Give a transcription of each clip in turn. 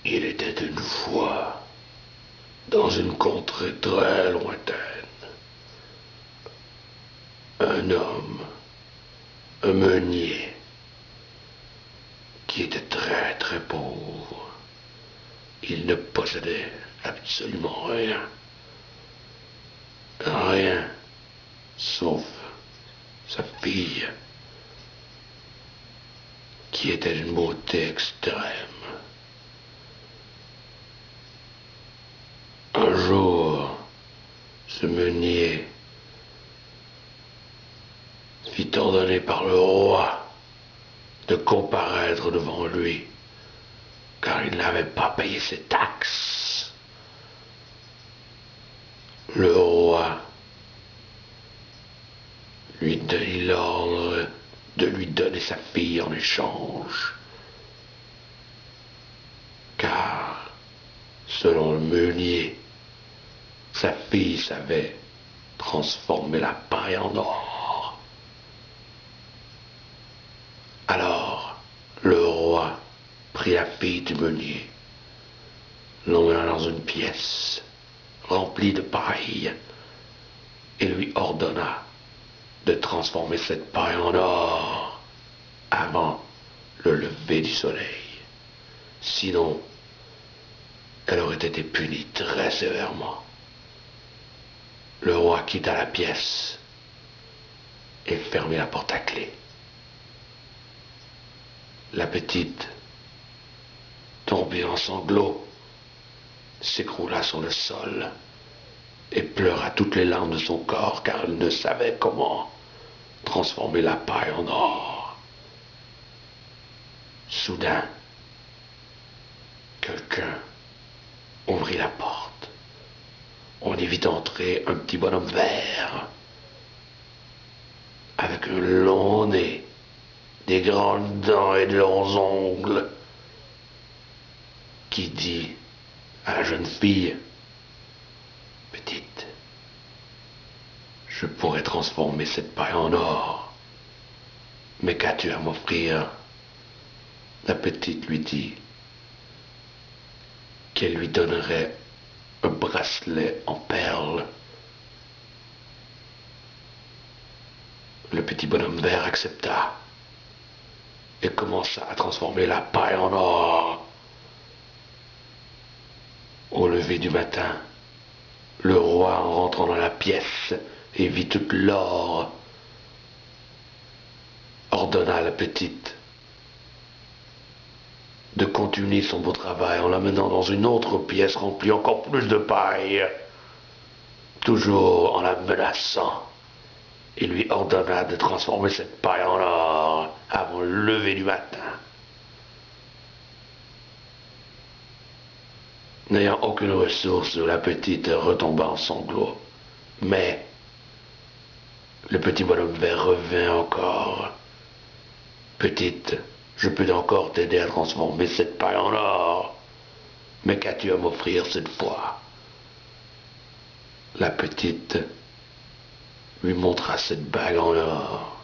Il était une fois, dans une contrée très lointaine, un homme, un meunier, qui était très très pauvre. Il ne possédait absolument rien. Rien, sauf sa fille, qui était d'une beauté extrême. Un jour, ce meunier fit ordonner par le roi de comparaître devant lui, car il n'avait pas payé ses taxes. Le roi lui donnit l'ordre de lui donner sa fille en échange, car, selon le meunier, sa fille savait transformer la paille en or. Alors, le roi prit la fille du meunier, l'emmena dans une pièce remplie de paille et lui ordonna de transformer cette paille en or avant le lever du soleil. Sinon, elle aurait été punie très sévèrement. Le roi quitta la pièce et fermit la porte à clé. La petite, tombée en sanglots, s'écroula sur le sol et pleura toutes les larmes de son corps, car elle ne savait comment transformer la paille en or. Soudain, quelqu'un ouvrit la porte. On y vit entrer un petit bonhomme vert, avec un long nez, des grandes dents et de longs ongles, qui dit à la jeune fille: Petite, je pourrais transformer cette paille en or, mais qu'as-tu à m'offrir? La petite lui dit qu'elle lui donnerait un bracelet en perles. Le petit bonhomme vert accepta et commença à transformer la paille en or. Au lever du matin, le roi, en rentrant dans la pièce et vit toute l'or, ordonna à la petite de continuer son beau travail en l'amenant dans une autre pièce remplie encore plus de paille, toujours en la menaçant. Il lui ordonna de transformer cette paille en or avant le lever du matin. N'ayant aucune ressource, la petite retomba en sanglots. Mais le petit bonhomme vert revint encore. Petite, je peux encore t'aider à transformer cette paille en or. Mais qu'as-tu à m'offrir cette fois? La petite lui montra cette bague en or.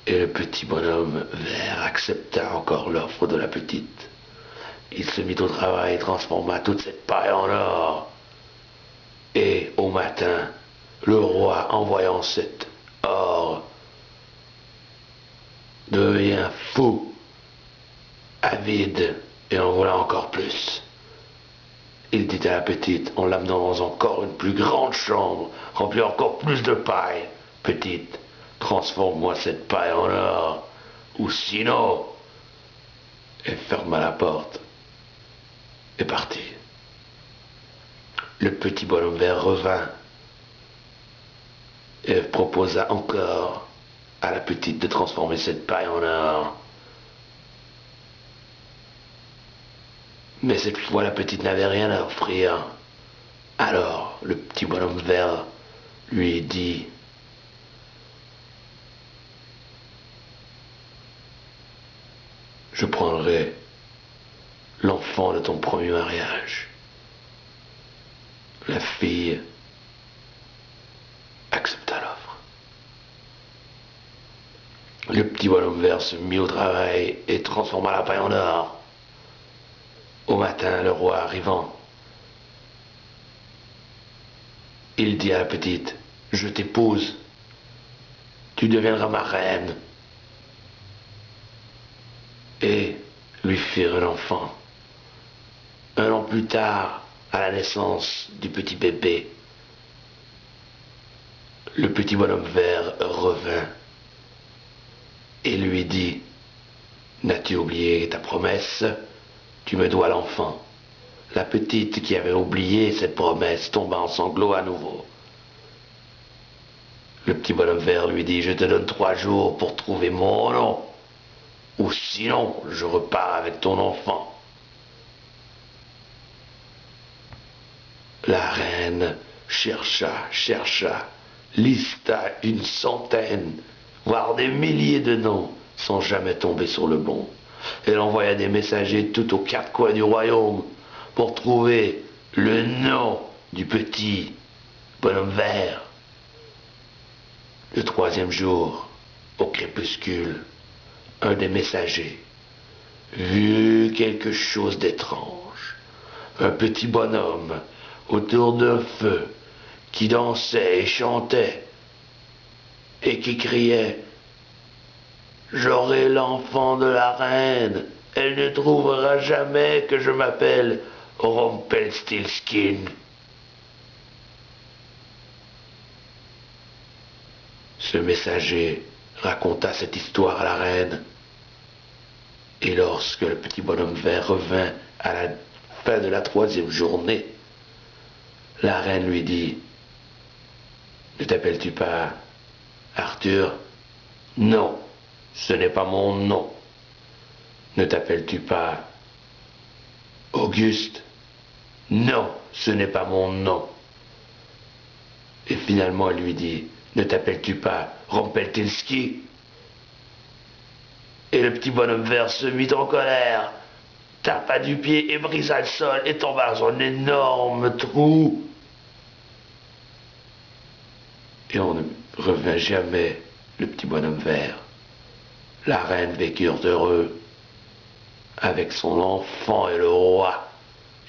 Et le petit bonhomme vert accepta encore l'offre de la petite. Il se mit au travail et transforma toute cette paille en or. Et au matin, le roi, en voyant cet or, devient fou, avide, et en voilà encore plus. Il dit à la petite, en l'amenant dans encore une plus grande chambre, remplie encore plus de paille: Petite, transforme-moi cette paille en or, ou sinon... Et ferma la porte et partit. Le petit bonhomme vert revint et proposa encore à la petite de transformer cette paille en or. Mais cette fois, la petite n'avait rien à offrir. Alors, le petit bonhomme vert lui dit: Je prendrai l'enfant de ton premier mariage. La fille accepta l'offre. Le petit bonhomme vert se mit au travail et transforma la paille en or. Au matin, le roi arrivant, il dit à la petite, je t'épouse, tu deviendras ma reine. Et lui firent un enfant. Un an plus tard, à la naissance du petit bébé, le petit bonhomme vert revint et lui dit, n'as-tu oublié ta promesse? Tu me dois l'enfant. La petite qui avait oublié cette promesse tomba en sanglots à nouveau. Le petit bonhomme vert lui dit, je te donne 3 jours pour trouver mon nom, ou sinon je repars avec ton enfant. La reine chercha, lista une centaine, voire des milliers de noms, sans jamais tomber sur le bon. Elle envoya des messagers tout aux 4 coins du royaume pour trouver le nom du petit bonhomme vert. Le 3e jour, au crépuscule, un des messagers vit quelque chose d'étrange. Un petit bonhomme autour d'un feu qui dansait et chantait et qui criait « J'aurai l'enfant de la reine, elle ne trouvera jamais que je m'appelle Rumpelstiltskin. » Ce messager raconta cette histoire à la reine, et lorsque le petit bonhomme vert revint à la fin de la 3e journée, la reine lui dit, « Ne t'appelles-tu pas Arthur? Non, ce n'est pas mon nom. Ne t'appelles-tu pas Auguste? Non, ce n'est pas mon nom. » Et finalement, elle lui dit, « Ne t'appelles-tu pas Rumpelstiltskin ?» Et le petit bonhomme vert se mit en colère, tapa du pied et brisa le sol et tomba dans un énorme trou. Et on ne revint jamais le petit bonhomme vert. La reine vécurent heureux avec son enfant et le roi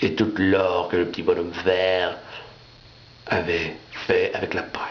et toute l'or que le petit bonhomme vert avait fait avec la paille.